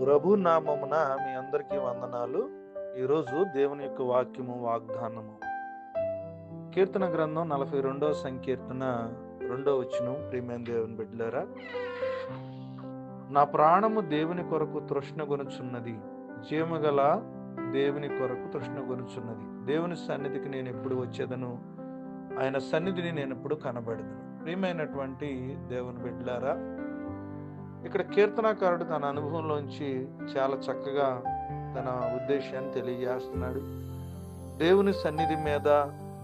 ప్రభు నామమున మీ అందరికీ వందనాలు. ఈరోజు దేవుని యొక్క వాక్యము వాగ్దానము కీర్తన గ్రంథం 42వ సంకీర్తన 2వ వచనం. ప్రియమైన దేవుని బిడ్డలారా, నా ప్రాణము దేవుని కొరకు తృష్ణగొనుచున్నది, జీవగల దేవుని కొరకు తృష్ణగొనుచున్నది. దేవుని సన్నిధికి నేను ఎప్పుడు వచ్చేదను, ఆయన సన్నిధిని నేను ఎప్పుడు కనబడదును. ప్రియమైనటువంటి దేవుని బిడ్డలారా, ఇక్కడ కీర్తనాకారుడు తన అనుభవంలోంచి చాలా చక్కగా తన ఉద్దేశాన్ని తెలియజేస్తున్నాడు. దేవుని సన్నిధి మీద,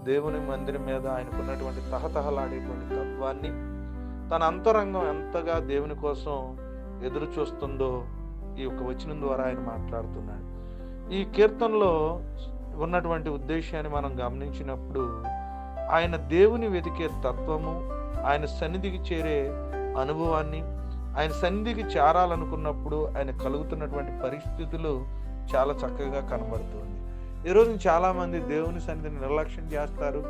దేవుని మందిరం మీద ఆయనకున్నటువంటి తహతహలాడేటువంటి తత్వాన్ని, తన అంతరంగం ఎంతగా దేవుని కోసం ఎదురు చూస్తుందో ఈ యొక్క వచనం ద్వారా ఆయన మాట్లాడుతున్నాడు. ఈ కీర్తనలో ఉన్నటువంటి ఉద్దేశాన్ని మనం గమనించినప్పుడు, ఆయన దేవుని వెతికే తత్వము, ఆయన సన్నిధికి చేరే అనుభవాన్ని, ఆయన సన్నిధికి చేరాలనుకున్నప్పుడు ఆయన కలుగుతున్నటువంటి పరిస్థితులు చాలా చక్కగా కనబడుతుంది. ఈరోజు చాలామంది దేవుని సన్నిధిని నిర్లక్ష్యం చేస్తారు.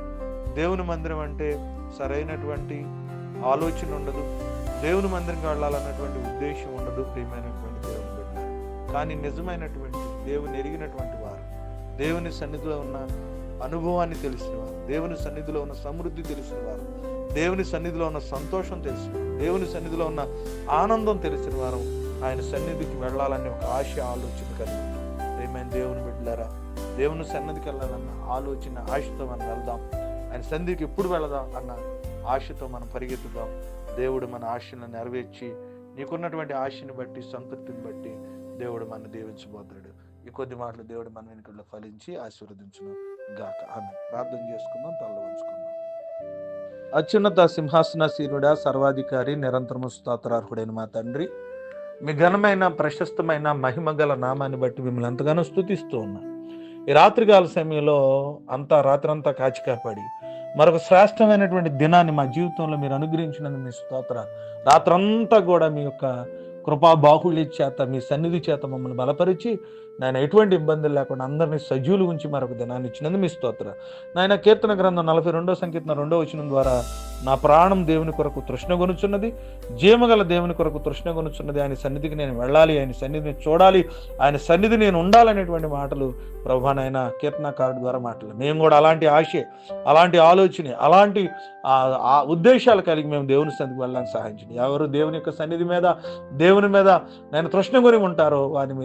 దేవుని మందిరం అంటే సరైనటువంటి ఆలోచన ఉండదు, దేవుని మందిరంకి వెళ్ళాలన్నటువంటి ఉద్దేశం ఉండదు. ప్రియమైనటువంటి దేవుని బిడ్డ, కానీ నిజమైనటువంటి దేవుని ఎరిగినటువంటి వారు, దేవుని సన్నిధిలో ఉన్న అనుభవాన్ని తెలిసిన వారు, దేవుని సన్నిధిలో ఉన్న సమృద్ధి తెలిసిన వారు, దేవుని సన్నిధిలో ఉన్న సంతోషం తెలిసిన వారు, దేవుని సన్నిధిలో ఉన్న ఆనందం తెలిసిన వారు ఆయన సన్నిధికి వెళ్ళాలని ఒక ఆశ, ఆలోచన కలిగి ఉంటారు. ప్రియమైన దేవుని బిడ్డలారా, దేవుని సన్నిధికి వెళ్ళాలన్న ఆలోచన, ఆశతో మనం వెళ్దాం. ఆయన సన్నిధికి ఎప్పుడు వెళదాం అన్న ఆశతో మనం పరిగెత్తుదాం. దేవుడు మన ఆశను నెరవేర్చి, నీకున్నటువంటి ఆశని బట్టి, సంతృప్తిని బట్టి దేవుడు మన దీవించబోతాడు. ఈ కొద్ది మాటలు దేవుడు మన వెనుకల్లో ఫలించి ఆశీర్వదించును గాక. ఆమె ప్రార్థన చేసుకుందాం, తల్ల వంచుకుందాం. అత్యున్నత సింహాసనాసీనుడా, సర్వాధికారి, నిరంతరము స్తోత్రార్హుడైన మా తండ్రి, మీ ఘనమైన ప్రశస్తమైన మహిమగల నామాన్ని బట్టి మిమ్మల్ని ఎంతగానో స్తుతిస్తూ ఉన్నా. ఈ రాత్రికాల సమయంలో రాత్రంతా కాచి కాపాడి మరొక శ్రేష్టమైనటువంటి దినాన్ని మా జీవితంలో మీరు అనుగ్రహించినందుకు మీ స్తోత్ర. రాత్రంతా కూడా మీ యొక్క కృపా బాహుళ్య చేత, మీ సన్నిధి చేత మమ్మల్ని బలపరిచి, నాయన ఎటువంటి ఇబ్బందులు లేకుండా అందరినీ సజీవులు ఉంచి మరొక దినాన్ని ఇచ్చినందుకు మీ స్తోత్ర. నాయన కీర్తన గ్రంథం 42వ సంకీర్తన 2వ వచనం ద్వారా, నా ప్రాణం దేవుని కొరకు తృష్ణగొనుచున్నది, జీవగల దేవుని కొరకు తృష్ణగొనుచున్నది. ఆయన సన్నిధికి నేను వెళ్ళాలి, ఆయన సన్నిధిని చూడాలి, ఆయన సన్నిధి నేను ఉండాలనేటువంటి మాటలు ప్రభువా నాయన కీర్తనకారుడి ద్వారా మాటలు. మేము కూడా అలాంటి ఆశే, అలాంటి ఆలోచన, అలాంటి ఉద్దేశాలు కలిగి మేము దేవుని సన్నిధికి వెళ్ళడానికి సహాయించండి. ఎవరు దేవుని యొక్క సన్నిధి మీద, దేవుని మీద నేను తృష్ణ కొని ఉంటారో వారిని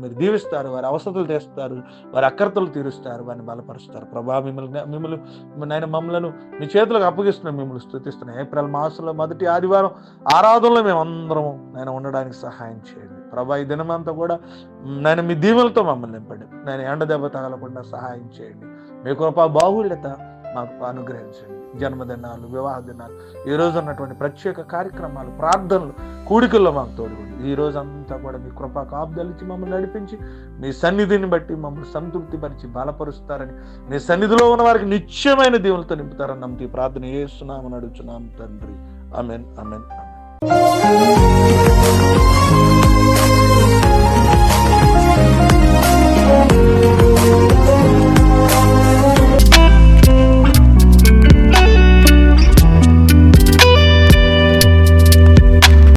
మీరు దీవిస్తారు, వారి అవసరాలు తీస్తారు, వారి అక్కర్తలు తీరుస్తారు, వారిని బలపరుస్తారు. ప్రభా, మిమ్మల్ని నేను మమ్మలను మీ చేతులకు అప్పగిస్తున్నాం, మిమ్మల్ని స్తుతిస్తున్నాం. ఏప్రిల్ మాసంలో మొదటి ఆదివారం ఆరాధనలో మేము అందరము నేను ఉండడానికి సహాయం చేయండి. ప్రభా, ఈ దినమంతా కూడా నేను మీ దీవులతో మమ్మల్ని నింపండి. నేను ఎండ దెబ్బ తగలకుండా సహాయం చేయండి. మీ కృపా బాహుళ్యత మాకు అనుగ్రహించండి. జన్మదినాలు, వివాహ దినాలు, ఈ రోజు ఉన్నటువంటి ప్రత్యేక కార్యక్రమాలు, ప్రార్థనలు, కూడికల్లో మాకు తోడుకోండి. ఈ రోజు అంతా కూడా మీ కృపా కాపుదలిచ్చి మమ్మల్ని నడిపించి, మీ సన్నిధిని బట్టి మమ్మల్ని సంతృప్తి పరిచి బలపరుస్తారని, మీ సన్నిధిలో ఉన్న వారికి నిత్యమైన దీవులతో నింపుతారని నమ్ముతూ ప్రార్థన చేస్తున్నామని అడుగుతున్నాం తండ్రి. ఆమేన్, ఆమేన్, ఆమేన్.